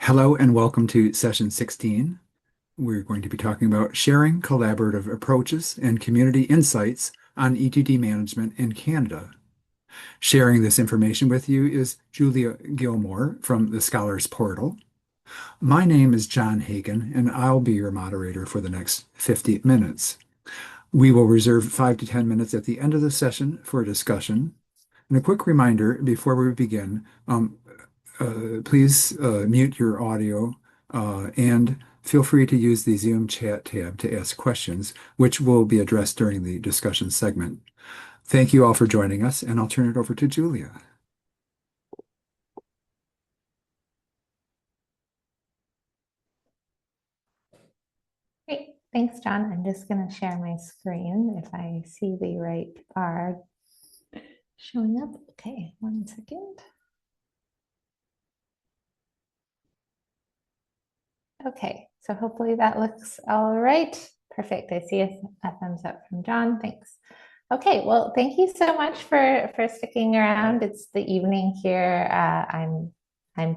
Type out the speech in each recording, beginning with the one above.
Hello and welcome to session 16. We're going to be talking about sharing collaborative approaches and community insights on ETD management in Canada. Sharing this information with you is Julia Gilmore from the Scholars Portal. My name is John Hagen, and I'll be your moderator for the next 50 minutes. We will reserve 5 to 10 minutes at the end of the session for a discussion. And a quick reminder before we begin, please mute your audio and feel free to use the Zoom chat tab to ask questions, which will be addressed during the discussion segment. Thank you all for joining us, and I'll turn it over to Julia. Great, thanks, John. I'm just going to share my screen if I see the right bar showing up. Okay, 1 second. Okay, so hopefully that looks all right. Perfect. I see a thumbs up from John. Thanks. Okay, well, thank you so much for sticking around. It's the evening here. I'm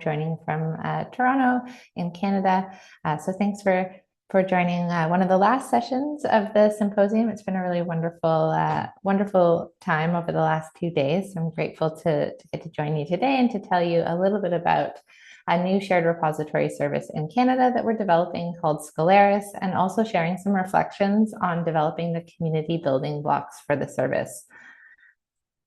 joining from Toronto in Canada. So thanks for joining one of the last sessions of the symposium. It's been a really wonderful time over the last 2 days. I'm grateful to get to join you today and to tell you a little bit about a new shared repository service in Canada that we're developing called Scholaris, and also sharing some reflections on developing the community building blocks for the service.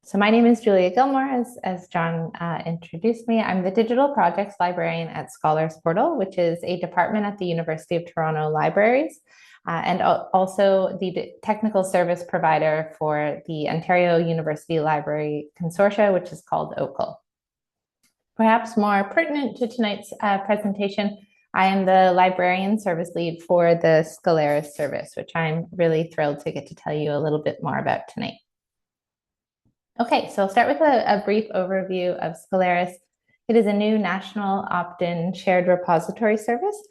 So my name is Julia Gilmore, as John introduced me. I'm the Digital Projects Librarian at Scholars Portal, which is a department at the University of Toronto Libraries, and also the technical service provider for the Ontario University Library Consortia, which is called OCL. Perhaps more pertinent to tonight's presentation, I am the librarian service lead for the Scholaris service, which I'm really thrilled to get to tell you a little bit more about tonight. Okay, so I'll start with a brief overview of Scholaris. It is a new national opt-in shared repository service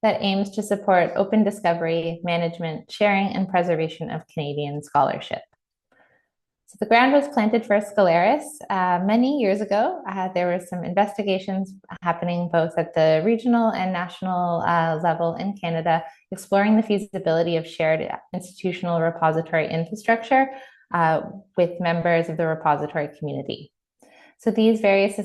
that aims to support open discovery, management, sharing, and preservation of Canadian scholarship. So the ground was planted for Scholaris many years ago. There were some investigations happening both at the regional and national level in Canada, exploring the feasibility of shared institutional repository infrastructure with members of the repository community. So these various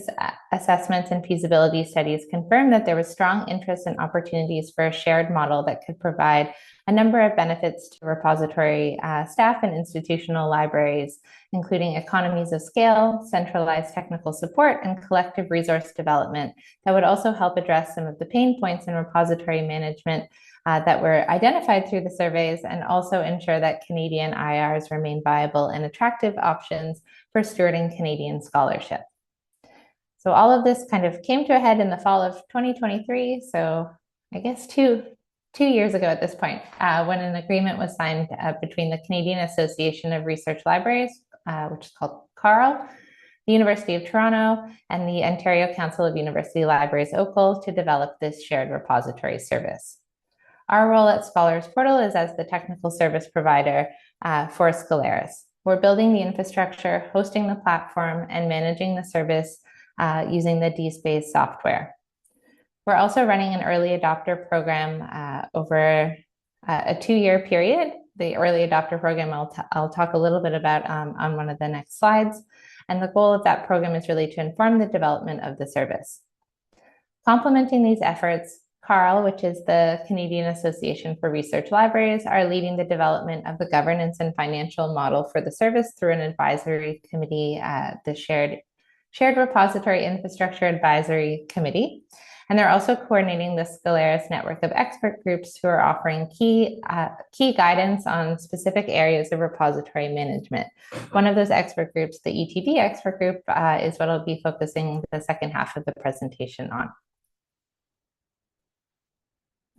assessments and feasibility studies confirmed that there was strong interest and opportunities for a shared model that could provide a number of benefits to repository staff and institutional libraries, including economies of scale, centralized technical support, and collective resource development that would also help address some of the pain points in repository management that were identified through the surveys, and also ensure that Canadian IRs remain viable and attractive options for stewarding Canadian scholarship. So all of this kind of came to a head in the fall of 2023. So I guess two years ago at this point, when an agreement was signed between the Canadian Association of Research Libraries, which is called CARL, the University of Toronto, and the Ontario Council of University Libraries, OCL, to develop this shared repository service. Our role at Scholars Portal is as the technical service provider for Scholaris. We're building the infrastructure, hosting the platform, and managing the service using the DSpace software. We're also running an early adopter program over a 2-year period. The early adopter program I'll talk a little bit about on one of the next slides. And the goal of that program is really to inform the development of the service. Complementing these efforts, CARL, which is the Canadian Association for Research Libraries, are leading the development of the governance and financial model for the service through an advisory committee, the Shared Repository Infrastructure Advisory Committee. And they're also coordinating the Scholaris network of expert groups who are offering key guidance on specific areas of repository management. One of those expert groups, the ETD expert group, is what I'll be focusing the second half of the presentation on.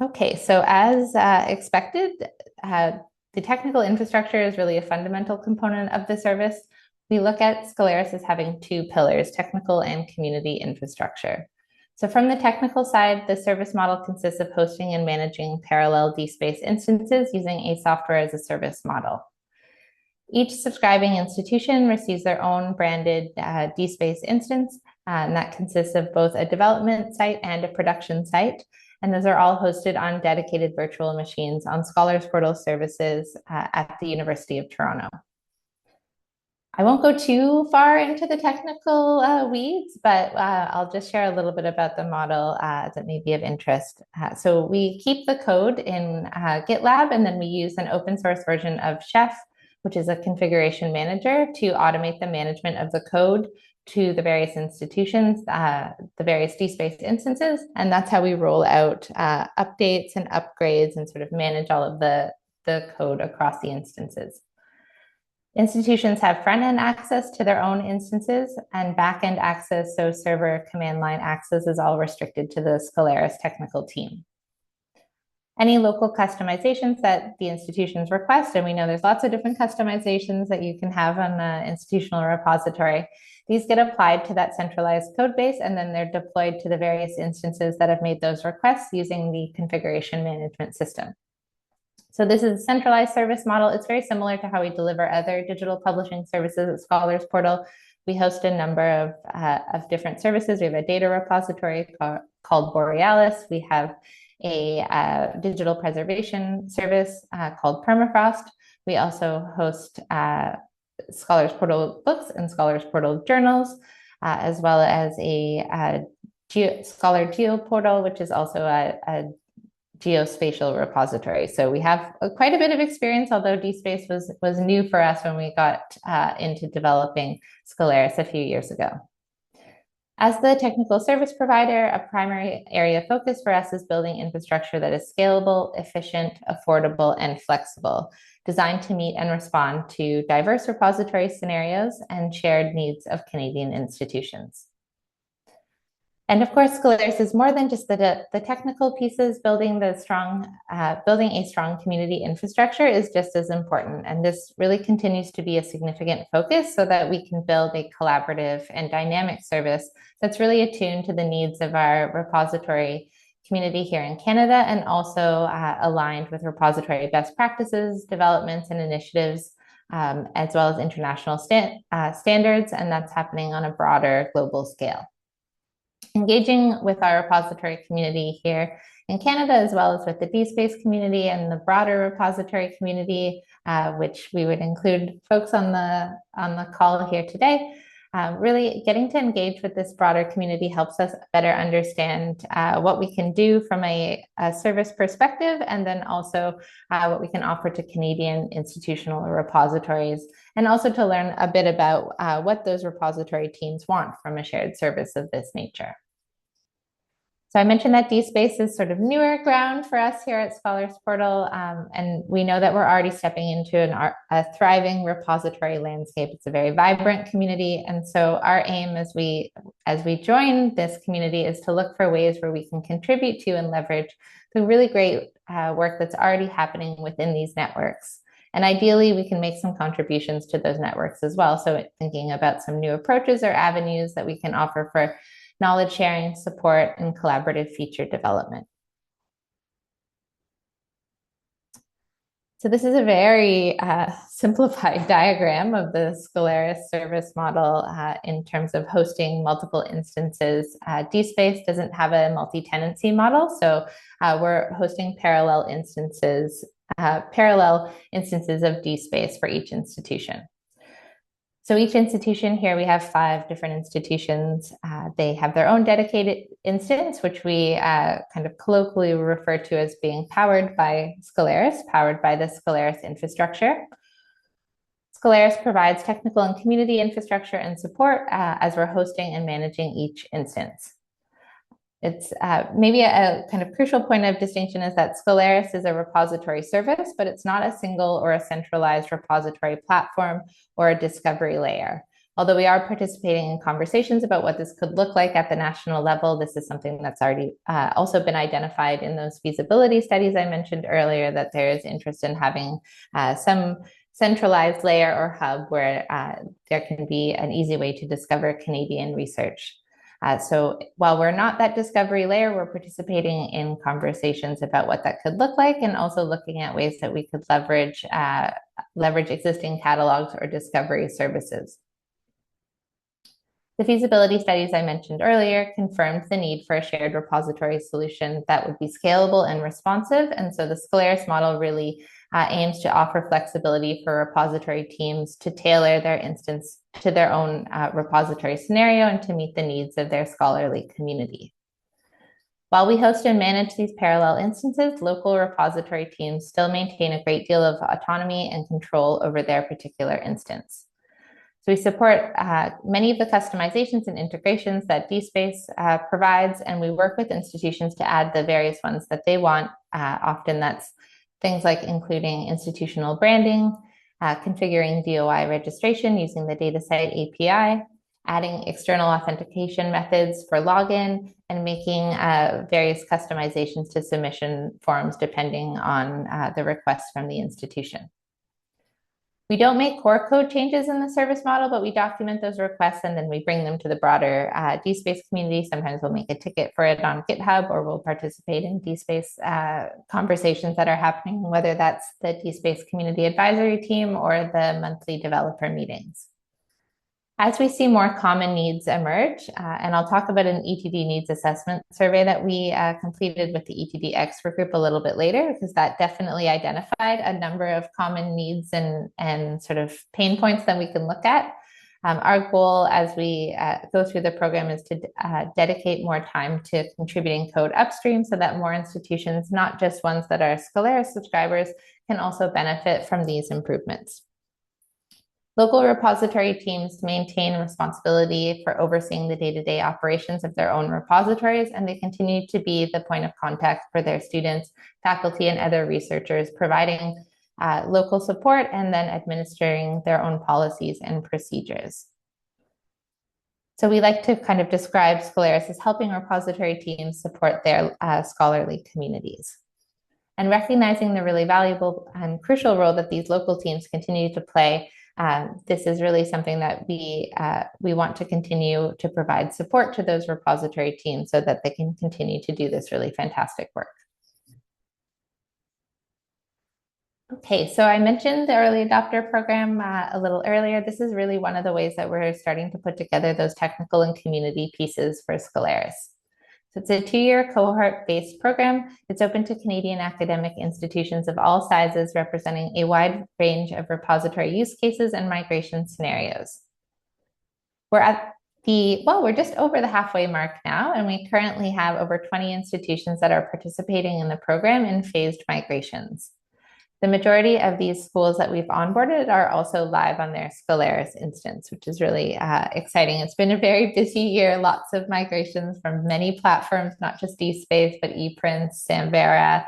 Okay, so as expected, the technical infrastructure is really a fundamental component of the service. We look at Scholaris as having 2 pillars, technical and community infrastructure. So from the technical side, the service model consists of hosting and managing parallel DSpace instances using a software as a service model. Each subscribing institution receives their own branded DSpace instance And that consists of both a development site and a production site. And those are all hosted on dedicated virtual machines on Scholars Portal services at the University of Toronto. I won't go too far into the technical weeds, but I'll just share a little bit about the model that may be of interest. So we keep the code in GitLab, and then we use an open source version of Chef, which is a configuration manager, to automate the management of the code to the various institutions, the various DSpace instances. And that's how we roll out updates and upgrades and sort of manage all of the code across the instances. Institutions have front-end access to their own instances, and back-end access, so server command line access, is all restricted to the Scholaris technical team. Any local customizations that the institutions request, and we know there's lots of different customizations that you can have on the institutional repository, these get applied to that centralized code base, and then they're deployed to the various instances that have made those requests using the configuration management system. So this is a centralized service model. It's very similar to how we deliver other digital publishing services at Scholars Portal. We host a number of different services. We have a data repository called Borealis. We have a digital preservation service called Permafrost. We also host Scholars Portal books and Scholars Portal journals, as well as a Scholar Geo portal, which is also a geospatial repository. So we have quite a bit of experience, although DSpace was new for us when we got into developing Scholaris a few years ago. As the technical service provider, a primary area of focus for us is building infrastructure that is scalable, efficient, affordable, and flexible, designed to meet and respond to diverse repository scenarios and shared needs of Canadian institutions. And of course, Scholaris is more than just the technical pieces. Building a strong community infrastructure is just as important. And this really continues to be a significant focus so that we can build a collaborative and dynamic service that's really attuned to the needs of our repository community here in Canada, and also aligned with repository best practices, developments, and initiatives, as well as international standards. And that's happening on a broader global scale. Engaging with our repository community here in Canada, as well as with the DSpace community and the broader repository community, which we would include folks on the call here today. Really getting to engage with this broader community helps us better understand what we can do from a service perspective, and then also what we can offer to Canadian institutional repositories, and also to learn a bit about what those repository teams want from a shared service of this nature. So I mentioned that DSpace is sort of newer ground for us here at Scholars Portal, and we know that we're already stepping into a thriving repository landscape. It's a very vibrant community, and so our aim as we join this community is to look for ways where we can contribute to and leverage the really great work that's already happening within these networks. And ideally, we can make some contributions to those networks as well. So thinking about some new approaches or avenues that we can offer for knowledge sharing, support, and collaborative feature development. So this is a very simplified diagram of the Scholaris service model in terms of hosting multiple instances. DSpace doesn't have a multi-tenancy model, so we're hosting parallel instances of DSpace for each institution. So each institution here, we have 5 different institutions. They have their own dedicated instance, which we kind of colloquially refer to as being powered by Scholaris, powered by the Scholaris infrastructure. Scholaris provides technical and community infrastructure and support as we're hosting and managing each instance. It's maybe a kind of crucial point of distinction is that Scholaris is a repository service, but it's not a single or a centralized repository platform or a discovery layer. Although we are participating in conversations about what this could look like at the national level, this is something that's already also been identified in those feasibility studies I mentioned earlier, that there is interest in having some centralized layer or hub where there can be an easy way to discover Canadian research. So while we're not that discovery layer, we're participating in conversations about what that could look like, and also looking at ways that we could leverage existing catalogs or discovery services. The feasibility studies I mentioned earlier confirmed the need for a shared repository solution that would be scalable and responsive. And so the Scholaris model really aims to offer flexibility for repository teams to tailor their instance to their own repository scenario and to meet the needs of their scholarly community. While we host and manage these parallel instances, local repository teams still maintain a great deal of autonomy and control over their particular instance. So we support many of the customizations and integrations that DSpace provides, and we work with institutions to add the various ones that they want. Often that's things like including institutional branding, configuring DOI registration using the DataSite API, adding external authentication methods for login, and making various customizations to submission forms depending on the request from the institution. We don't make core code changes in the service model, but we document those requests and then we bring them to the broader DSpace community. Sometimes we'll make a ticket for it on GitHub, or we'll participate in DSpace conversations that are happening, whether that's the DSpace community advisory team or the monthly developer meetings. As we see more common needs emerge, and I'll talk about an ETD needs assessment survey that we completed with the ETD expert group a little bit later, because that definitely identified a number of common needs and sort of pain points that we can look at. Our goal as we go through the program is to dedicate more time to contributing code upstream so that more institutions, not just ones that are Scholaris subscribers, can also benefit from these improvements. Local repository teams maintain responsibility for overseeing the day-to-day operations of their own repositories, and they continue to be the point of contact for their students, faculty, and other researchers, providing local support and then administering their own policies and procedures. So we like to kind of describe Scholaris as helping repository teams support their scholarly communities. And recognizing the really valuable and crucial role that these local teams continue to play, this is really something that we want to continue to provide support to those repository teams so that they can continue to do this really fantastic work. Okay, so I mentioned the early adopter program a little earlier. This is really one of the ways that we're starting to put together those technical and community pieces for Scholaris. So it's a 2-year cohort-based program. It's open to Canadian academic institutions of all sizes, representing a wide range of repository use cases and migration scenarios. We're just over the halfway mark now, and we currently have over 20 institutions that are participating in the program in phased migrations. The majority of these schools that we've onboarded are also live on their Scholaris instance, which is really exciting. It's been a very busy year, lots of migrations from many platforms, not just DSpace, but ePrints, Samvera,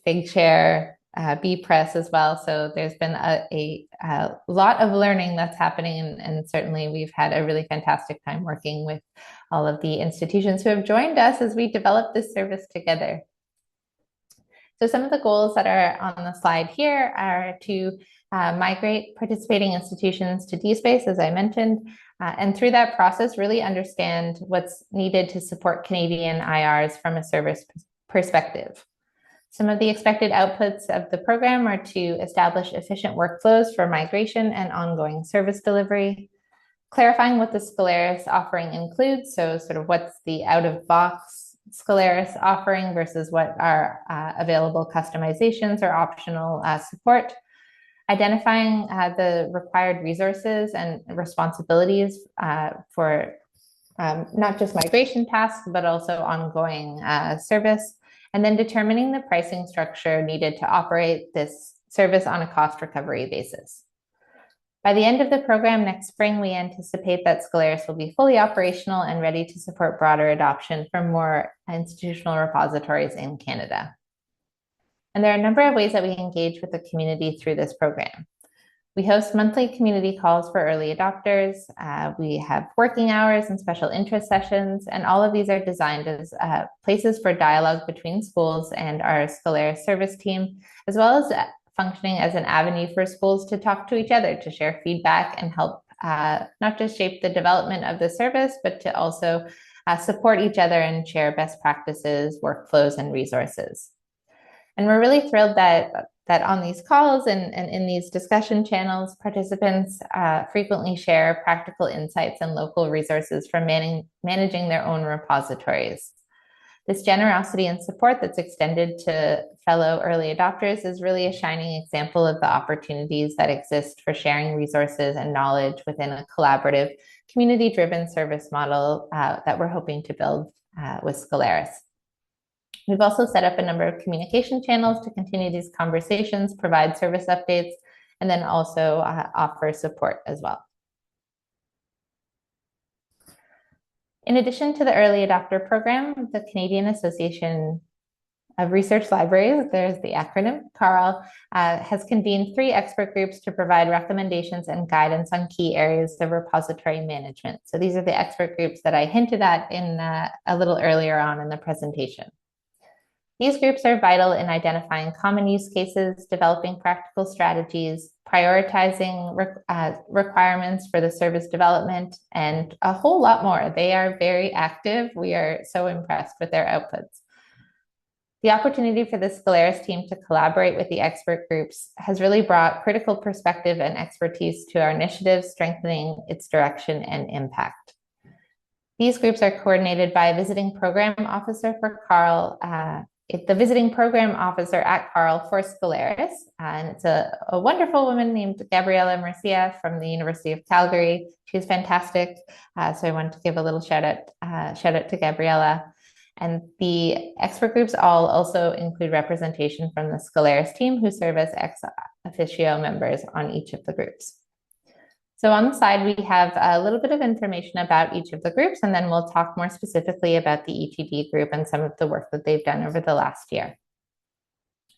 Figshare, bpress as well. So there's been a lot of learning that's happening, and certainly we've had a really fantastic time working with all of the institutions who have joined us as we develop this service together. So some of the goals that are on the slide here are to migrate participating institutions to DSpace, as I mentioned, and through that process, really understand what's needed to support Canadian IRs from a service perspective. Some of the expected outputs of the program are to establish efficient workflows for migration and ongoing service delivery, clarifying what the Scholaris offering includes, so sort of what's the out-of-box Scholaris offering versus what are available customizations or optional support, identifying the required resources and responsibilities for not just migration tasks, but also ongoing service, and then determining the pricing structure needed to operate this service on a cost recovery basis. By the end of the program next spring, we anticipate that Scholaris will be fully operational and ready to support broader adoption for more institutional repositories in Canada. And there are a number of ways that we engage with the community through this program. We host monthly community calls for early adopters. We have working hours and special interest sessions, and all of these are designed as places for dialogue between schools and our Scholaris service team, as well as functioning as an avenue for schools to talk to each other, to share feedback and help not just shape the development of the service, but to also support each other and share best practices, workflows, and resources. And we're really thrilled that on these calls and in these discussion channels, participants frequently share practical insights and local resources for managing their own repositories. This generosity and support that's extended to fellow early adopters is really a shining example of the opportunities that exist for sharing resources and knowledge within a collaborative, community-driven service model that we're hoping to build with Scholaris. We've also set up a number of communication channels to continue these conversations, provide service updates, and then also offer support as well. In addition to the early adopter program, the Canadian Association of Research Libraries, there's the acronym, CARL, has convened 3 expert groups to provide recommendations and guidance on key areas of repository management. So these are the expert groups that I hinted at in a little earlier on in the presentation. These groups are vital in identifying common use cases, developing practical strategies, prioritizing requirements for the service development, and a whole lot more. They are very active. We are so impressed with their outputs. The opportunity for the Scholaris team to collaborate with the expert groups has really brought critical perspective and expertise to our initiative, strengthening its direction and impact. These groups are coordinated by a visiting program officer for CARL, the visiting program officer at CARL for Scholaris, and it's a wonderful woman named Gabriela Murcia from the University of Calgary. She's fantastic, so I wanted to give a little shout out to Gabriela. And the expert groups all also include representation from the Scholaris team, who serve as ex officio members on each of the groups. So on the side, we have a little bit of information about each of the groups, and then we'll talk more specifically about the ETD group and some of the work that they've done over the last year.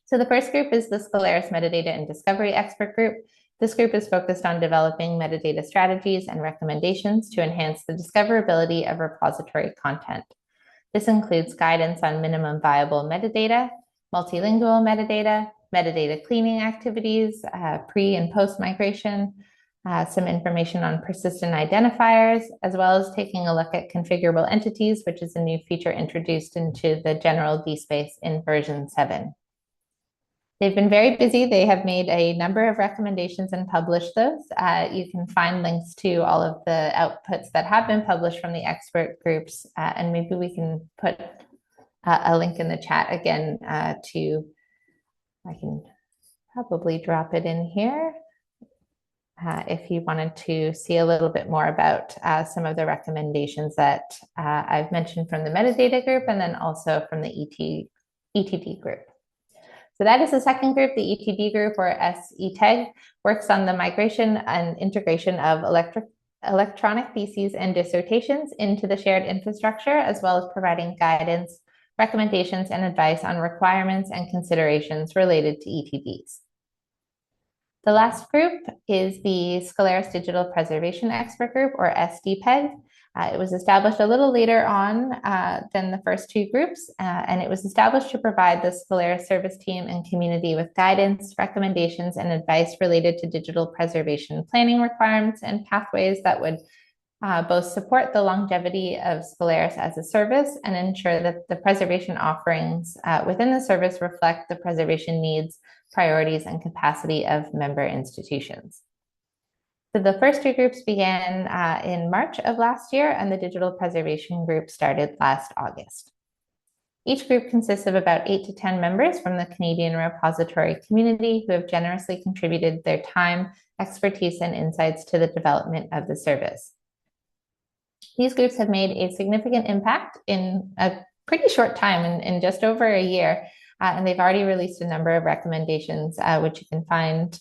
So the first group is the Scholaris Metadata and Discovery Expert Group. This group is focused on developing metadata strategies and recommendations to enhance the discoverability of repository content. This includes guidance on minimum viable metadata, multilingual metadata, metadata cleaning activities, pre and post migration, some information on persistent identifiers, as well as taking a look at configurable entities, which is a new feature introduced into the general DSpace in version 7. They've been very busy. They have made a number of recommendations and published those. You can find links to all of the outputs that have been published from the expert groups, and maybe we can put a link in the chat again I can probably drop it in here. If you wanted to see a little bit more about some of the recommendations that I've mentioned from the metadata group and then also from the ETD group. So that is the second group. The ETD group, or SETD, works on the migration and integration of electronic theses and dissertations into the shared infrastructure, as well as providing guidance, recommendations, and advice on requirements and considerations related to ETDs. The last group is the Scholaris Digital Preservation Expert Group, or SDPEG. It was established a little later on than the first 2 groups, and it was established to provide the Scholaris service team and community with guidance, recommendations, and advice related to digital preservation planning requirements and pathways that would both support the longevity of Scholaris as a service and ensure that the preservation offerings within the service reflect the preservation needs, priorities, and capacity of member institutions. So the first 2 groups began in March of last year, and the digital preservation group started last August. Each group consists of about 8 to 10 members from the Canadian repository community who have generously contributed their time, expertise, and insights to the development of the service. These groups have made a significant impact in a pretty short time, in just over a year, and they've already released a number of recommendations, which you can find.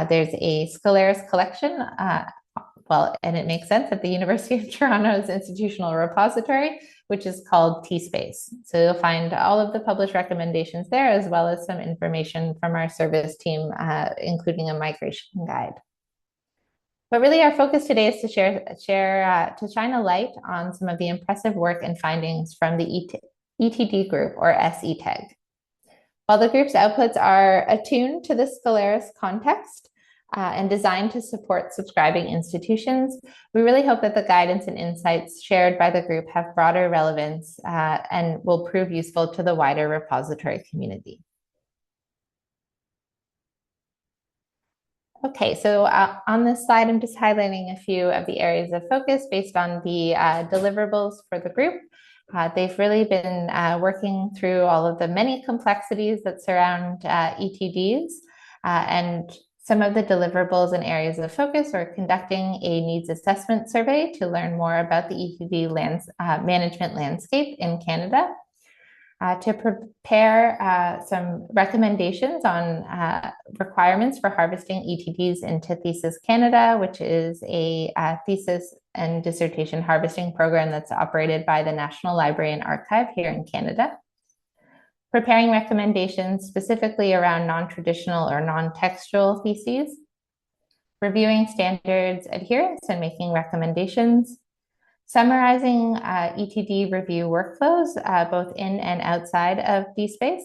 There's a Scholaris collection, and it makes sense, at the University of Toronto's institutional repository, which is called DSpace. So you'll find all of the published recommendations there, as well as some information from our service team, including a migration guide. But really our focus today is to shine a light on some of the impressive work and findings from the ETD group, or SETD. While the group's outputs are attuned to the Scholaris context and designed to support subscribing institutions, we really hope that the guidance and insights shared by the group have broader relevance and will prove useful to the wider repository community. Okay, so on this slide, I'm just highlighting a few of the areas of focus based on the deliverables for the group. They've really been working through all of the many complexities that surround ETDs, and some of the deliverables and areas of focus are conducting a needs assessment survey to learn more about the ETD management landscape in Canada, to prepare some recommendations on requirements for harvesting ETDs into Thesis Canada, which is a thesis and dissertation harvesting program that's operated by the National Library and Archive here in Canada. Preparing recommendations specifically around non-traditional or non-textual theses. Reviewing standards adherence and making recommendations. Summarizing ETD review workflows, both in and outside of DSpace,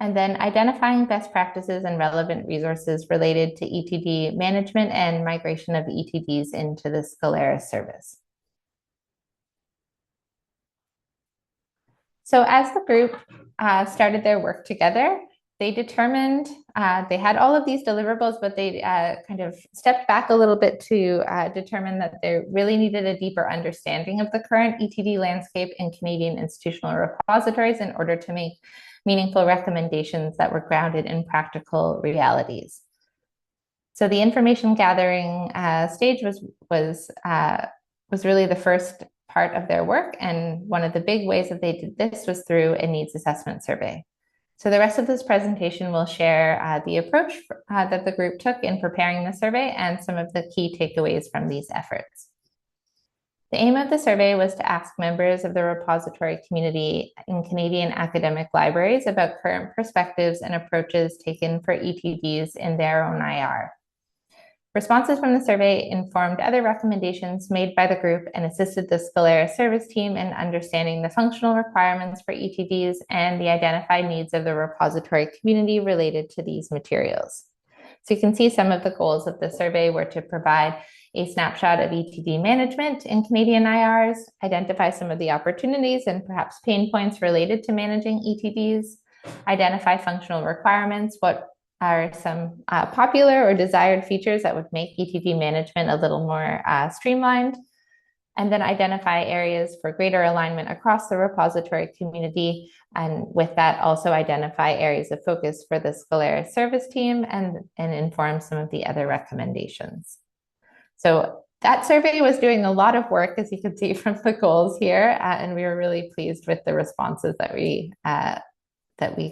and then identifying best practices and relevant resources related to ETD management and migration of ETDs into the Scholaris service. So as the group started their work together, they determined they had all of these deliverables, but they kind of stepped back a little bit to determine that they really needed a deeper understanding of the current ETD landscape in Canadian institutional repositories in order to make meaningful recommendations that were grounded in practical realities. So the information gathering stage was really the first part of their work, and one of the big ways that they did this was through a needs assessment survey. So the rest of this presentation will share the approach that the group took in preparing the survey and some of the key takeaways from these efforts. The aim of the survey was to ask members of the repository community in Canadian academic libraries about current perspectives and approaches taken for ETDs in their own IR. Responses from the survey informed other recommendations made by the group and assisted the Scholaris service team in understanding the functional requirements for ETDs and the identified needs of the repository community related to these materials. So you can see some of the goals of the survey were to provide a snapshot of ETD management in Canadian IRs, identify some of the opportunities and perhaps pain points related to managing ETDs, identify functional requirements, what are some popular or desired features that would make ETD management a little more streamlined, and then identify areas for greater alignment across the repository community, and with that also identify areas of focus for the Scholaris service team and inform some of the other recommendations. So that survey was doing a lot of work, as you can see from the goals here, and we were really pleased with the responses that we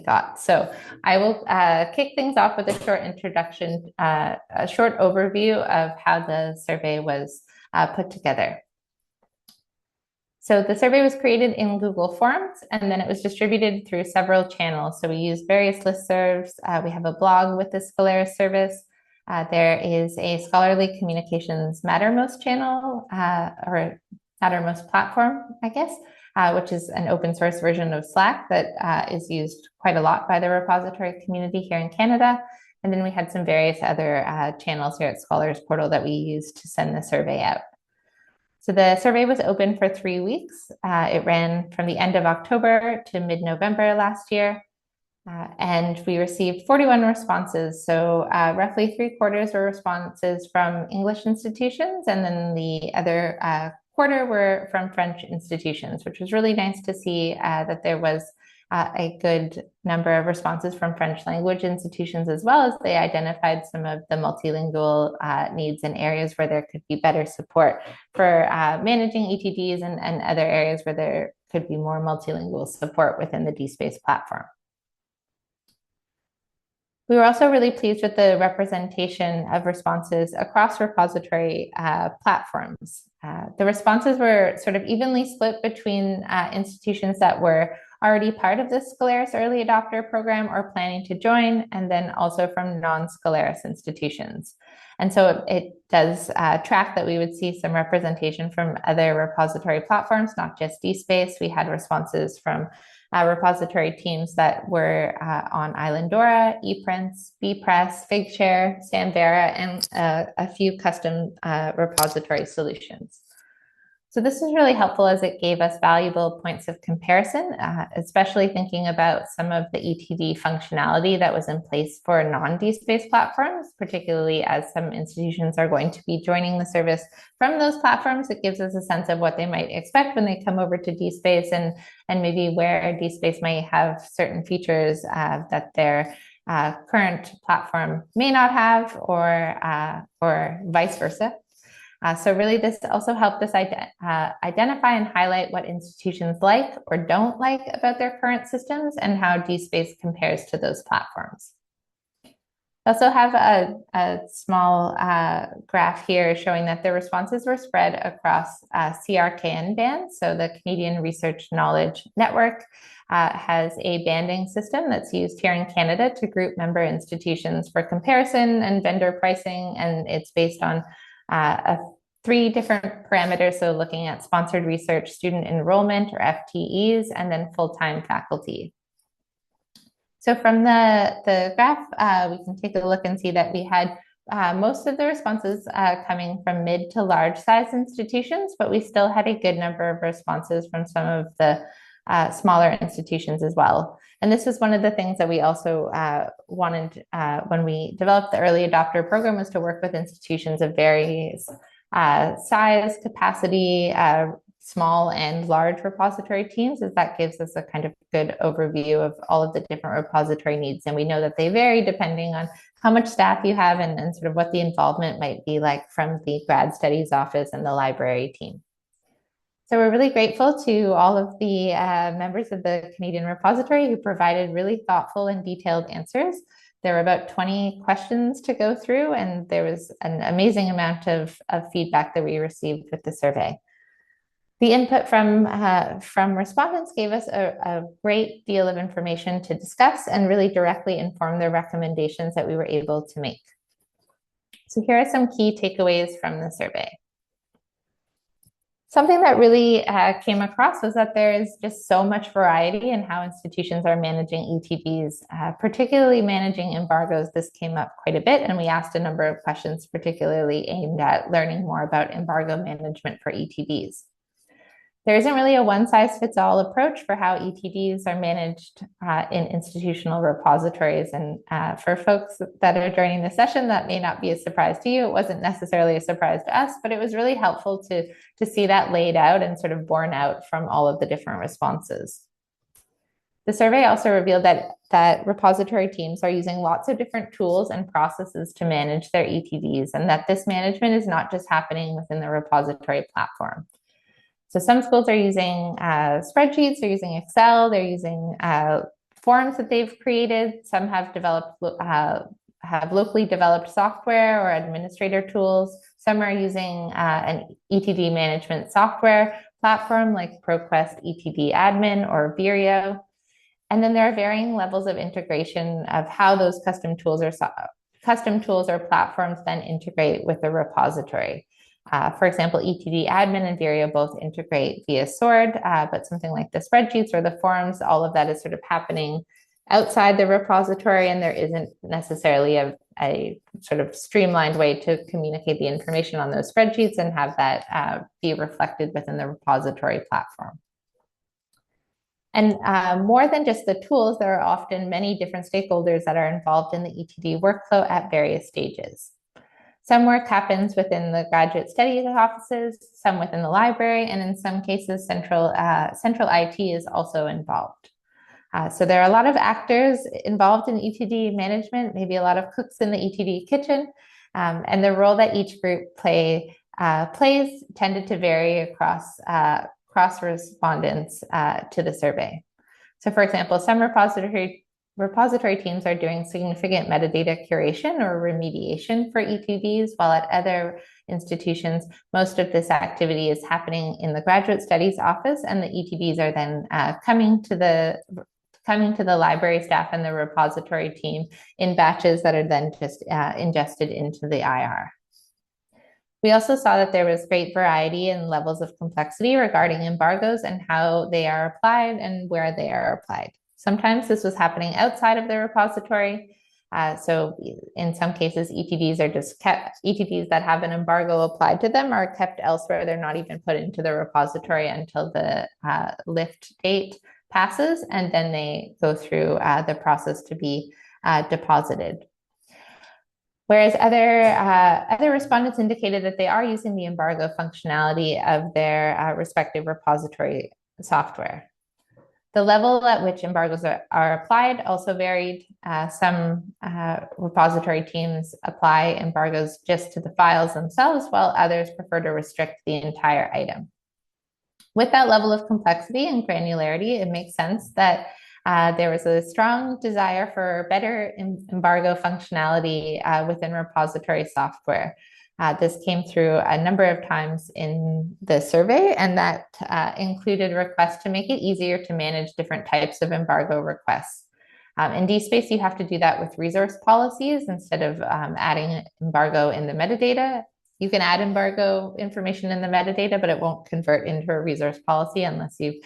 got. So I will kick things off with a short introduction, a short overview of how the survey was put together. So the survey was created in Google Forms, and then it was distributed through several channels. So we used various listservs. We have a blog with the Scholaris service. There is a scholarly communications Mattermost channel, or Mattermost platform, I guess, which is an open source version of Slack that is used quite a lot by the repository community here in Canada. And then we had some various other channels here at Scholars Portal that we used to send the survey out. So the survey was open for 3 weeks. It ran from the end of October to mid-November last year. And we received 41 responses. So roughly 3/4 were responses from English institutions, and then the other quarter were from French institutions, which was really nice to see that there was a good number of responses from French language institutions, as well as they identified some of the multilingual needs and areas where there could be better support for managing ETDs, and other areas where there could be more multilingual support within the DSpace platform. We were also really pleased with the representation of responses across repository platforms. The responses were sort of evenly split between institutions that were already part of the Scholaris early adopter program or planning to join, and then also from non-Scholaris institutions. And so it does track that we would see some representation from other repository platforms, not just DSpace. We had responses from repository teams that were on Islandora, ePrints, bPress, Figshare, Samvera, and a few custom repository solutions. So this was really helpful as it gave us valuable points of comparison, especially thinking about some of the ETD functionality that was in place for non-DSpace platforms, particularly as some institutions are going to be joining the service from those platforms. It gives us a sense of what they might expect when they come over to DSpace, and maybe where DSpace might have certain features that their current platform may not have, or vice versa. So really, this also helped us identify and highlight what institutions like or don't like about their current systems and how DSpace compares to those platforms. I also have a small graph here showing that the responses were spread across CRKN bands. So the Canadian Research Knowledge Network has a banding system that's used here in Canada to group member institutions for comparison and vendor pricing, and it's based on three different parameters. So looking at sponsored research, student enrollment or FTEs, and then full-time faculty. So from the graph, we can take a look and see that we had most of the responses coming from mid to large size institutions, but we still had a good number of responses from some of the smaller institutions as well. And this was one of the things that we also wanted when we developed the early adopter program, was to work with institutions of various size, capacity, small and large repository teams, as that gives us a kind of good overview of all of the different repository needs. And we know that they vary depending on how much staff you have and sort of what the involvement might be like from the grad studies office and the library team. So we're really grateful to all of the members of the Canadian repository who provided really thoughtful and detailed answers. There were about 20 questions to go through, and there was an amazing amount of feedback that we received with the survey. The input from respondents gave us a great deal of information to discuss and really directly inform the recommendations that we were able to make. So here are some key takeaways from the survey. Something that really came across was that there is just so much variety in how institutions are managing ETDs, particularly managing embargoes. This came up quite a bit, and we asked a number of questions particularly aimed at learning more about embargo management for ETDs. There isn't really a one-size-fits-all approach for how ETDs are managed in institutional repositories. And for folks that are joining the session, that may not be a surprise to you. It wasn't necessarily a surprise to us, but it was really helpful to see that laid out and sort of borne out from all of the different responses. The survey also revealed that repository teams are using lots of different tools and processes to manage their ETDs, and that this management is not just happening within the repository platform. So some schools are using spreadsheets, they're using Excel, they're using forms that they've created. Some have have locally developed software or administrator tools. Some are using an ETD management software platform like ProQuest ETD Admin or Vireo. And then there are varying levels of integration of how those custom tools or platforms then integrate with the repository. For example, ETD Admin and Vireo both integrate via SWORD, but something like the spreadsheets or the forms, all of that is sort of happening outside the repository, and there isn't necessarily a sort of streamlined way to communicate the information on those spreadsheets and have that be reflected within the repository platform. And more than just the tools, there are often many different stakeholders that are involved in the ETD workflow at various stages. Some work happens within the graduate studies offices, some within the library, and in some cases, central IT is also involved. So there are a lot of actors involved in ETD management, maybe a lot of cooks in the ETD kitchen, and the role that each group plays tended to vary across respondents to the survey. So for example, some repository teams are doing significant metadata curation or remediation for ETDs, while at other institutions, most of this activity is happening in the graduate studies office, and the ETDs are then coming to the library staff and the repository team in batches that are then just ingested into the IR. We also saw that there was great variety in levels of complexity regarding embargoes and how they are applied and where they are applied. Sometimes this was happening outside of the repository, So in some cases, ETDs are just kept, ETDs that have an embargo applied to them are kept elsewhere. They're not even put into the repository until the lift date passes, and then they go through the process to be deposited. Whereas other respondents indicated that they are using the embargo functionality of their respective repository software. The level at which embargoes are applied also varied. Some repository teams apply embargoes just to the files themselves, while others prefer to restrict the entire item. With that level of complexity and granularity, it makes sense that there was a strong desire for better embargo functionality within repository software. This came through a number of times in the survey, and that included requests to make it easier to manage different types of embargo requests. In DSpace, you have to do that with resource policies instead of adding embargo in the metadata. You can add embargo information in the metadata, but it won't convert into a resource policy unless you've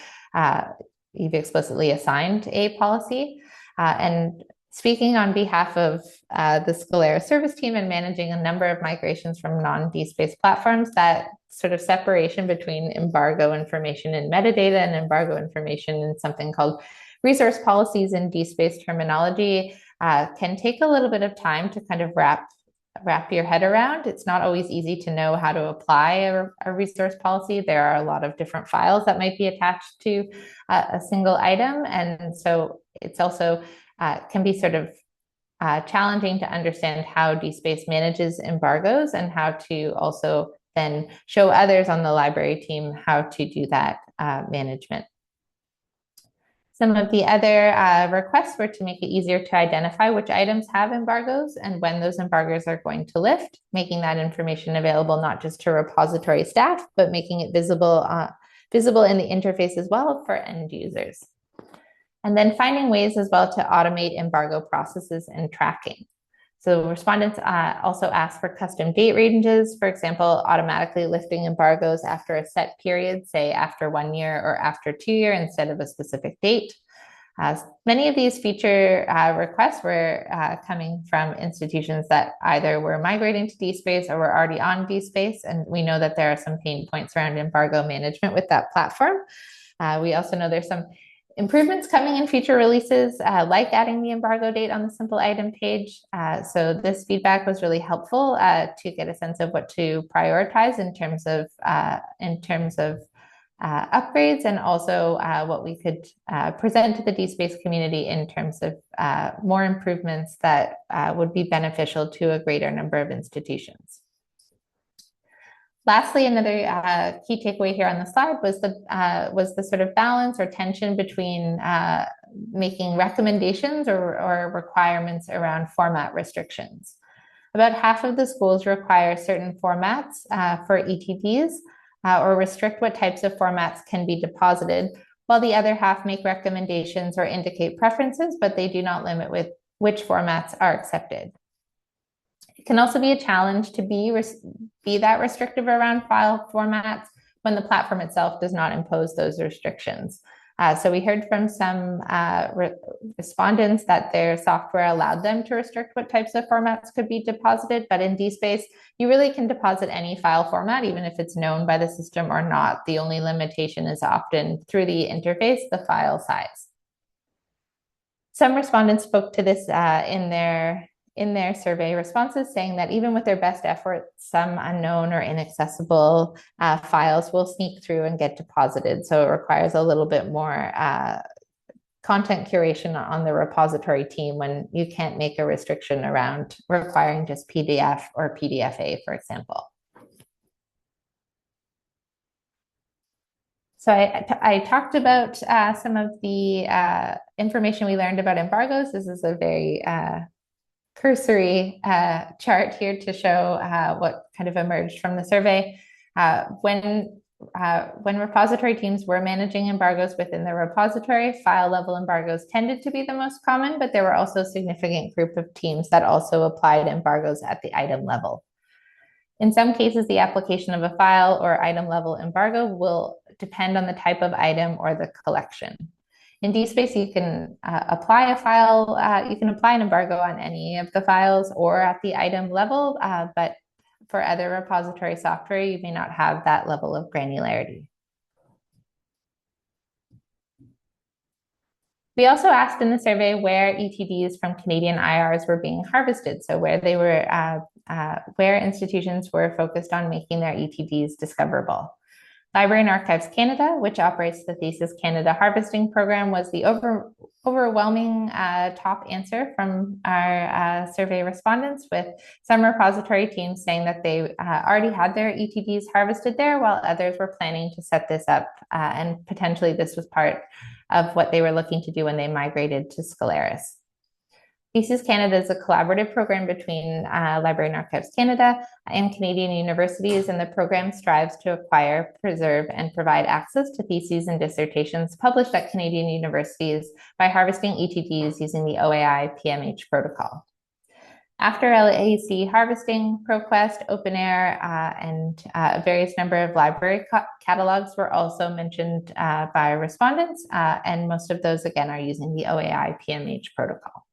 explicitly assigned a policy. And speaking on behalf of the Scholaris service team and managing a number of migrations from non-DSpace platforms, that sort of separation between embargo information in metadata and embargo information in something called resource policies in DSpace terminology can take a little bit of time to kind of wrap your head around. It's not always easy to know how to apply a resource policy. There are a lot of different files that might be attached to a single item. And so it's also can be sort of challenging to understand how DSpace manages embargoes and how to also then show others on the library team how to do that management. Some of the other requests were to make it easier to identify which items have embargoes and when those embargoes are going to lift, making that information available not just to repository staff, but making it visible in the interface as well for end users. And then finding ways as well to automate embargo processes and tracking. So respondents also asked for custom date ranges, for example, automatically lifting embargoes after a set period, say after 1 year or after 2 years instead of a specific date. Many of these feature requests were coming from institutions that either were migrating to DSpace or were already on DSpace, and we know that there are some pain points around embargo management with that platform. We also know there's some improvements coming in future releases, like adding the embargo date on the simple item page. So this feedback was really helpful to get a sense of what to prioritize in terms of upgrades, and also what we could present to the DSpace community in terms of more improvements that would be beneficial to a greater number of institutions. Lastly, another key takeaway here on the slide was the sort of balance or tension between making recommendations or requirements around format restrictions. About half of the schools require certain formats for ETDs or restrict what types of formats can be deposited, while the other half make recommendations or indicate preferences, but they do not limit with which formats are accepted. It can also be a challenge to be that restrictive around file formats when the platform itself does not impose those restrictions. So we heard from some respondents that their software allowed them to restrict what types of formats could be deposited, but in DSpace, you really can deposit any file format, even if it's known by the system or not. The only limitation is often through the interface, the file size. Some respondents spoke to this in their survey responses, saying that even with their best efforts, some unknown or inaccessible files will sneak through and get deposited. So it requires a little bit more content curation on the repository team when you can't make a restriction around requiring just PDF or PDFA, for example. So I talked about some of the information we learned about embargoes. This is a very cursory chart here to show what kind of emerged from the survey. When repository teams were managing embargoes within the repository, file level embargoes tended to be the most common, but there were also a significant group of teams that also applied embargoes at the item level. In some cases, the application of a file or item level embargo will depend on the type of item or the collection. In DSpace, you can apply a file, you can apply an embargo on any of the files or at the item level, but for other repository software, you may not have that level of granularity. We also asked in the survey where ETDs from Canadian IRs were being harvested, so where they were, where institutions were focused on making their ETDs discoverable. Library and Archives Canada, which operates the Thesis Canada harvesting program, was the overwhelming top answer from our survey respondents, with some repository teams saying that they already had their ETDs harvested there, while others were planning to set this up, and potentially this was part of what they were looking to do when they migrated to Scholaris. Thesis Canada is a collaborative program between Library and Archives Canada and Canadian universities, and the program strives to acquire, preserve, and provide access to theses and dissertations published at Canadian universities by harvesting ETDs using the OAI PMH protocol. After LAC harvesting, ProQuest, OpenAir, and a various number of library catalogs were also mentioned by respondents, and most of those, again, are using the OAI PMH protocol.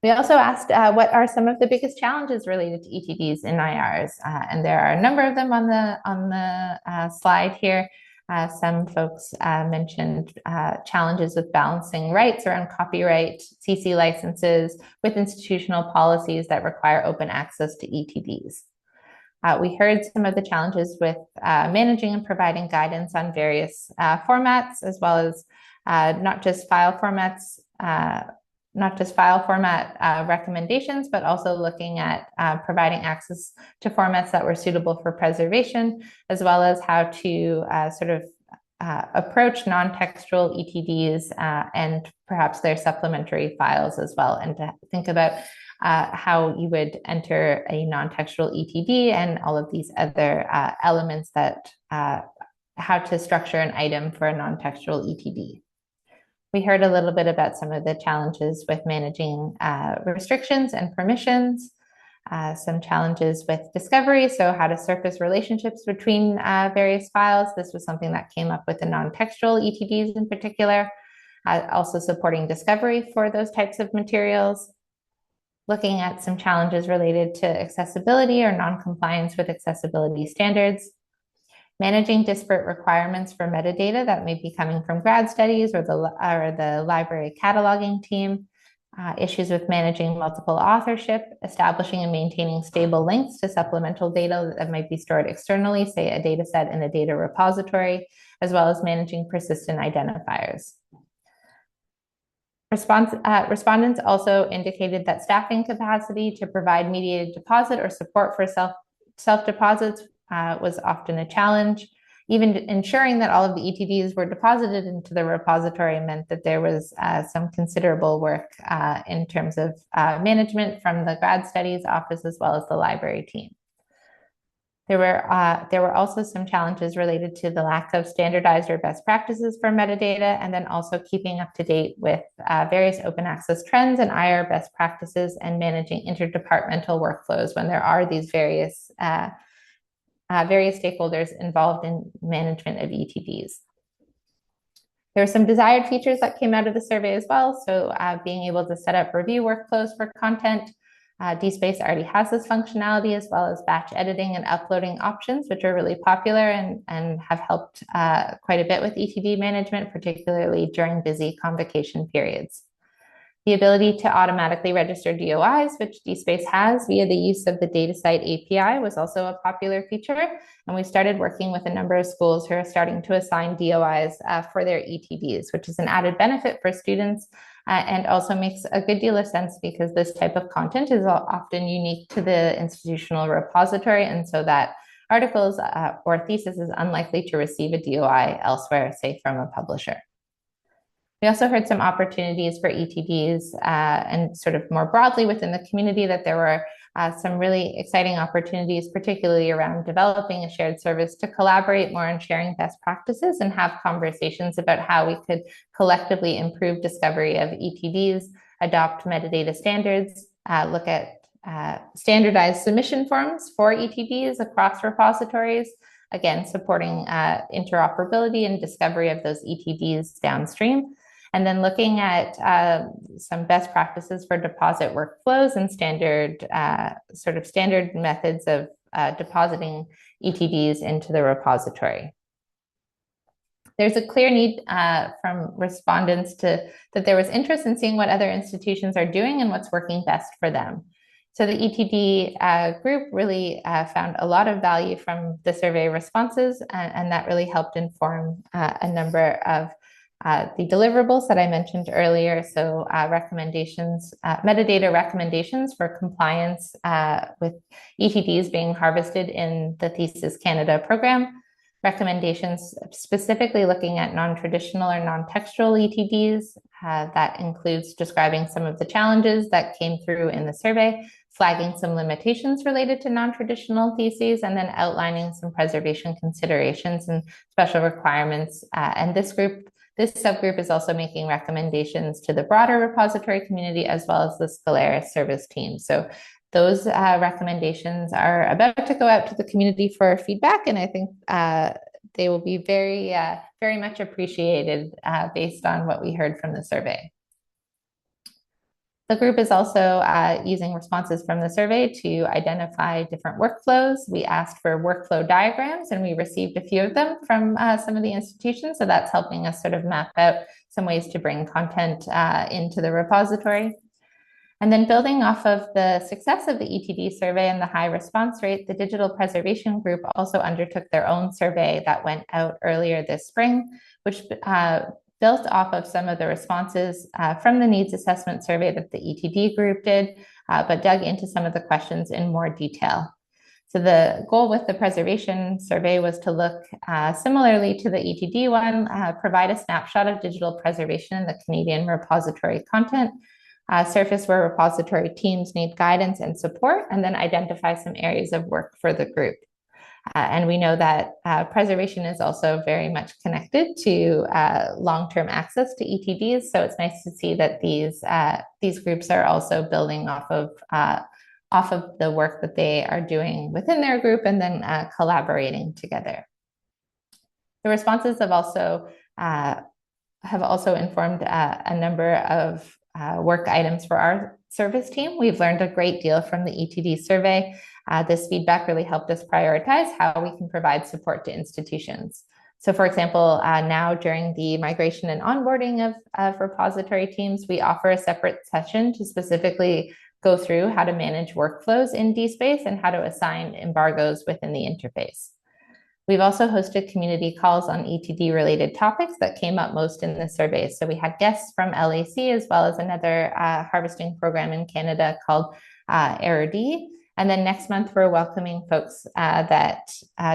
We also asked what are some of the biggest challenges related to ETDs in IRs, and there are a number of them on the slide here. Some folks mentioned challenges with balancing rights around copyright, CC licenses, with institutional policies that require open access to ETDs. We heard some of the challenges with managing and providing guidance on various formats, as well as not just file format recommendations, but also looking at providing access to formats that were suitable for preservation, as well as how to approach non-textual ETDs and perhaps their supplementary files as well, and to think about how you would enter a non-textual ETD and all of these other elements that how to structure an item for a non-textual ETD. We heard a little bit about some of the challenges with managing restrictions and permissions, some challenges with discovery, so how to surface relationships between various files. This was something that came up with the non-textual ETDs in particular, also supporting discovery for those types of materials, looking at some challenges related to accessibility or non-compliance with accessibility standards, managing disparate requirements for metadata that may be coming from grad studies or the library cataloging team, issues with managing multiple authorship, establishing and maintaining stable links to supplemental data that might be stored externally, say a data set in a data repository, as well as managing persistent identifiers. Respondents also indicated that staffing capacity to provide mediated deposit or support for self-deposits was often a challenge. Even ensuring that all of the ETDs were deposited into the repository meant that there was some considerable work in terms of management from the grad studies office as well as the library team. There were also some challenges related to the lack of standardized or best practices for metadata, and then also keeping up to date with various open access trends and IR best practices and managing interdepartmental workflows when there are these various stakeholders involved in management of ETDs. There are some desired features that came out of the survey as well. So being able to set up review workflows for content. DSpace already has this functionality, as well as batch editing and uploading options, which are really popular and have helped quite a bit with ETD management, particularly during busy convocation periods. The ability to automatically register DOIs, which DSpace has via the use of the DataCite API, was also a popular feature. And we started working with a number of schools who are starting to assign DOIs for their ETDs, which is an added benefit for students and also makes a good deal of sense because this type of content is often unique to the institutional repository. And so that articles or thesis is unlikely to receive a DOI elsewhere, say from a publisher. We also heard some opportunities for ETDs and sort of more broadly within the community that there were some really exciting opportunities, particularly around developing a shared service to collaborate more on sharing best practices and have conversations about how we could collectively improve discovery of ETDs, adopt metadata standards, look at standardized submission forms for ETDs across repositories, again, supporting interoperability and discovery of those ETDs downstream. And then looking at some best practices for deposit workflows and standard methods of depositing ETDs into the repository. There's a clear need from respondents that there was interest in seeing what other institutions are doing and what's working best for them. So the ETD group really found a lot of value from the survey responses, and that really helped inform a number of the deliverables that I mentioned earlier. So recommendations, metadata recommendations for compliance with ETDs being harvested in the Thesis Canada program, recommendations specifically looking at non-traditional or non-textual ETDs. That includes describing some of the challenges that came through in the survey, flagging some limitations related to non-traditional theses, and then outlining some preservation considerations and special requirements. And this subgroup is also making recommendations to the broader repository community as well as the Scholaris service team. So those recommendations are about to go out to the community for feedback, and I think they will be very, very much appreciated based on what we heard from the survey. The group is also using responses from the survey to identify different workflows. We asked for workflow diagrams, and we received a few of them from some of the institutions. So that's helping us sort of map out some ways to bring content into the repository. And then building off of the success of the ETD survey and the high response rate, the Digital Preservation Group also undertook their own survey that went out earlier this spring, which built off of some of the responses from the needs assessment survey that the ETD group did, but dug into some of the questions in more detail. So the goal with the preservation survey was to look similarly to the ETD one, provide a snapshot of digital preservation in the Canadian repository content, surface where repository teams need guidance and support, and then identify some areas of work for the group. And we know that preservation is also very much connected to long-term access to ETDs. So it's nice to see that these groups are also building off of the work that they are doing within their group and then collaborating together. The responses have also informed a number of work items for our service team. We've learned a great deal from the ETD survey. This feedback really helped us prioritize how we can provide support to institutions. So for example, now during the migration and onboarding of repository teams, we offer a separate session to specifically go through how to manage workflows in DSpace and how to assign embargoes within the interface. We've also hosted community calls on ETD related topics that came up most in the survey. So we had guests from LAC as well as another harvesting program in Canada called ERD. And then next month, we're welcoming folks that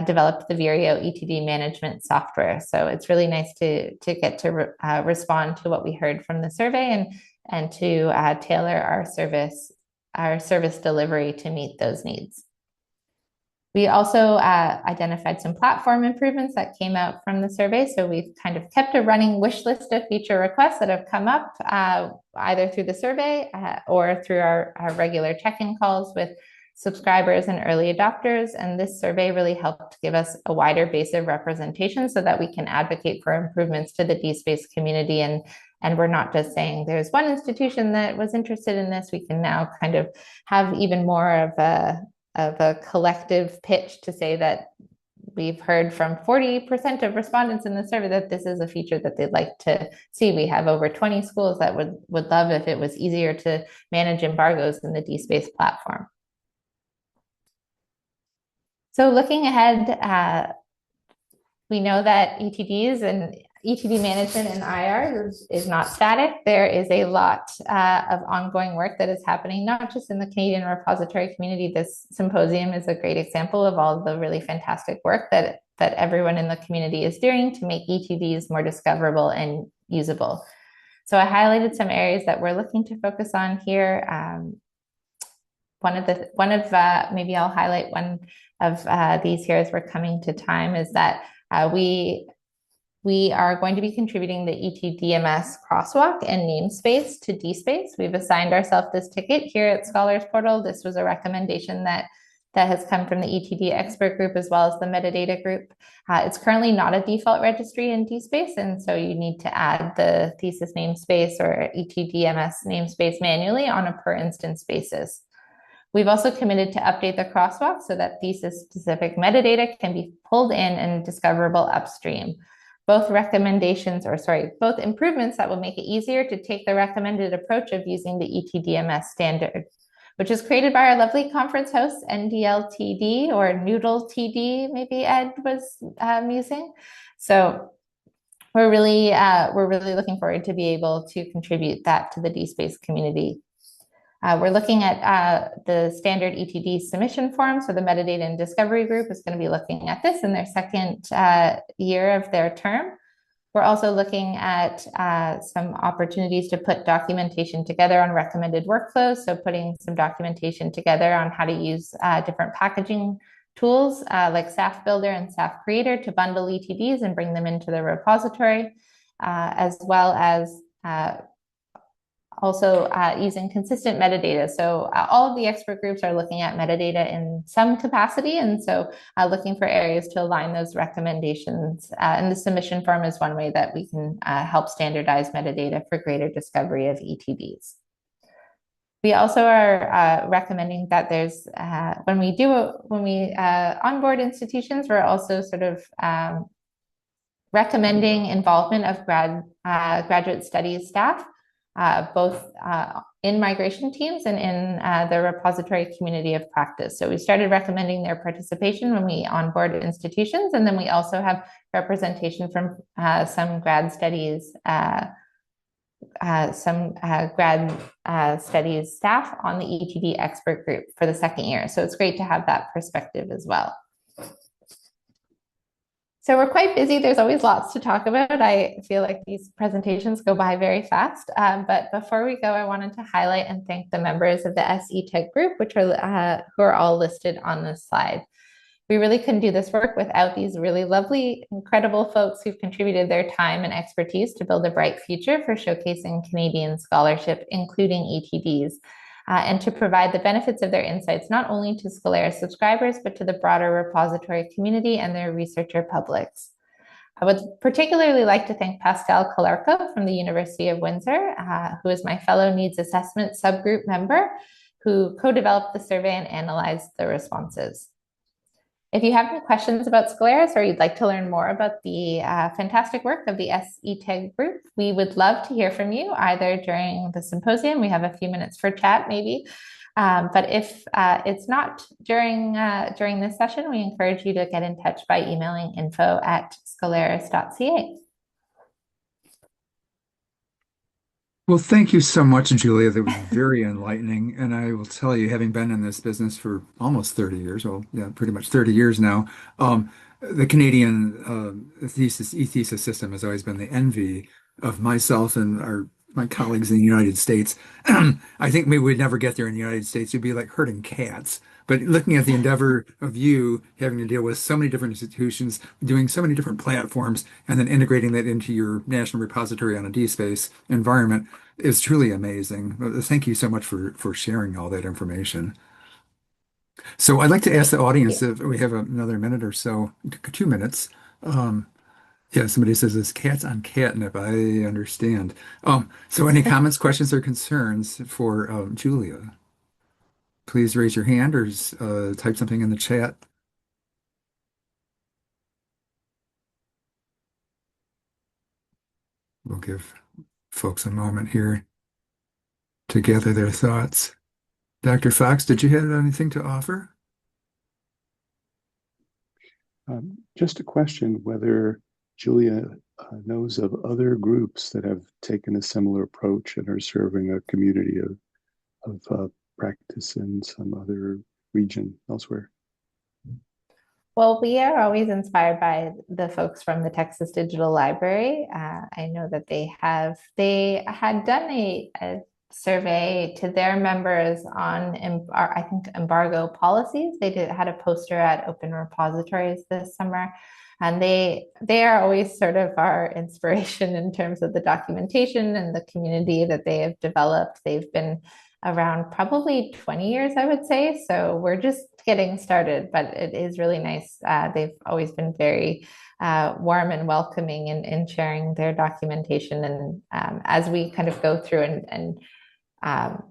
developed the Vireo ETD management software. So it's really nice to get to respond to what we heard from the survey and to tailor our service delivery to meet those needs. We also identified some platform improvements that came out from the survey. So we've kind of kept a running wish list of feature requests that have come up either through the survey or through our regular check-in calls with subscribers and early adopters. And this survey really helped give us a wider base of representation so that we can advocate for improvements to the DSpace community. And we're not just saying there's one institution that was interested in this. We can now kind of have even more of a collective pitch to say that we've heard from 40% of respondents in the survey that this is a feature that they'd like to see. We have over 20 schools that would love if it was easier to manage embargoes in the DSpace platform. So looking ahead, we know that ETDs and ETD management and IR is not static. There is a lot of ongoing work that is happening, not just in the Canadian repository community. This symposium is a great example of all the really fantastic work that everyone in the community is doing to make ETDs more discoverable and usable. So I highlighted some areas that we're looking to focus on here. Maybe I'll highlight one of these here as we're coming to time is that we are going to be contributing the ETDMS crosswalk and namespace to DSpace. We've assigned ourselves this ticket here at Scholars Portal. This was a recommendation that that has come from the ETD expert group as well as the metadata group. It's currently not a default registry in DSpace, and so you need to add the thesis namespace or ETDMS namespace manually on a per instance basis. We've also committed to update the crosswalk so that thesis-specific metadata can be pulled in and discoverable upstream. Both improvements that will make it easier to take the recommended approach of using the ETDMS standard, which is created by our lovely conference host, NDLTD or Noodle TD, maybe Ed was using. So we're really looking forward to be able to contribute that to the DSpace community. We're looking at the standard ETD submission form. So the metadata and discovery group is going to be looking at this in their second year of their term. We're also looking at some opportunities to put documentation together on recommended workflows. So putting some documentation together on how to use different packaging tools like SAF Builder and SAF Creator to bundle ETDs and bring them into the repository, as well as also using consistent metadata. So all of the expert groups are looking at metadata in some capacity, and so looking for areas to align those recommendations. And the submission form is one way that we can help standardize metadata for greater discovery of ETDs. We also are recommending that there's, when we onboard institutions, we're also sort of recommending involvement of graduate studies staff, both in migration teams and in the repository community of practice. So we started recommending their participation when we onboard institutions, and then we also have representation from some grad studies staff on the ETD expert group for the second year. So it's great to have that perspective as well. So we're quite busy. There's always lots to talk about. I feel like these presentations go by very fast. But before we go, I wanted to highlight and thank the members of the SETEC group, who are all listed on this slide. We really couldn't do this work without these really lovely, incredible folks who've contributed their time and expertise to build a bright future for showcasing Canadian scholarship, including ETDs. And to provide the benefits of their insights, not only to Scholaris subscribers, but to the broader repository community and their researcher publics. I would particularly like to thank Pascal Kalarko from the University of Windsor, who is my fellow needs assessment subgroup member, who co-developed the survey and analyzed the responses. If you have any questions about Scholaris or you'd like to learn more about the fantastic work of the SETEG group, we would love to hear from you either during the symposium. We have a few minutes for chat maybe. But if it's not during this session, we encourage you to get in touch by emailing info@scholaris.ca. Well, thank you so much, Julia. That was very enlightening. And I will tell you, having been in this business for almost 30 years, well, yeah, pretty much 30 years now, the Canadian e-thesis system has always been the envy of myself and my colleagues in the United States. I think maybe we'd never get there in the United States. It'd be like herding cats. But looking at the endeavor of you having to deal with so many different institutions, doing so many different platforms, and then integrating that into your national repository on a DSpace environment is truly amazing. Thank you so much for sharing all that information. So I'd like to ask the audience if we have another minute or so, 2 minutes. Yeah, somebody says it's cats on catnip. I understand. So any comments, questions, or concerns for Julia? Please raise your hand or type something in the chat. We'll give folks a moment here to gather their thoughts. Dr. Fox, did you have anything to offer? Just a question whether Julia knows of other groups that have taken a similar approach and are serving a community of practice in some other region elsewhere. Well, we are always inspired by the folks from the Texas Digital Library. I know that they had done a survey to their members on, I think, embargo policies. They had a poster at Open Repositories this summer. And they are always sort of our inspiration in terms of the documentation and the community that they have developed. They've been around probably 20 years, I would say. So we're just getting started, but it is really nice. They've always been very warm and welcoming in sharing their documentation. And as we kind of go through and um,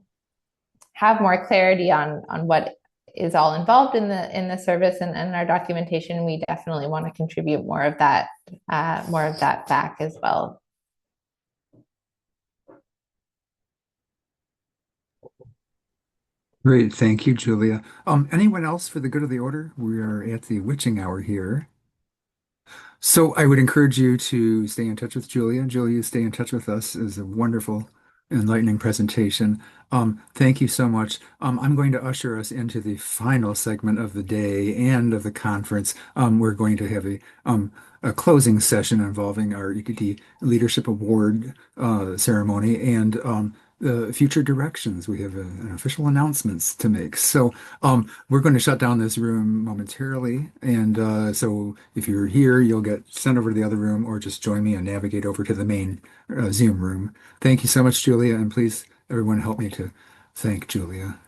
have more clarity on what is all involved in the service and our documentation, we definitely want to contribute more of that back as well. Great, thank you, Julia. Anyone else for the good of the order? We are at the witching hour here. So I would encourage you to stay in touch with Julia. Julia, stay in touch with us. Is a wonderful, enlightening presentation. Thank you so much. I'm going to usher us into the final segment of the day and of the conference. We're going to have a closing session involving our ETD Leadership Award ceremony and the future directions. We have an official announcements to make. So we're going to shut down this room momentarily. And so if you're here, you'll get sent over to the other room or just join me and navigate over to the main Zoom room. Thank you so much, Julia. And please, everyone, help me to thank Julia.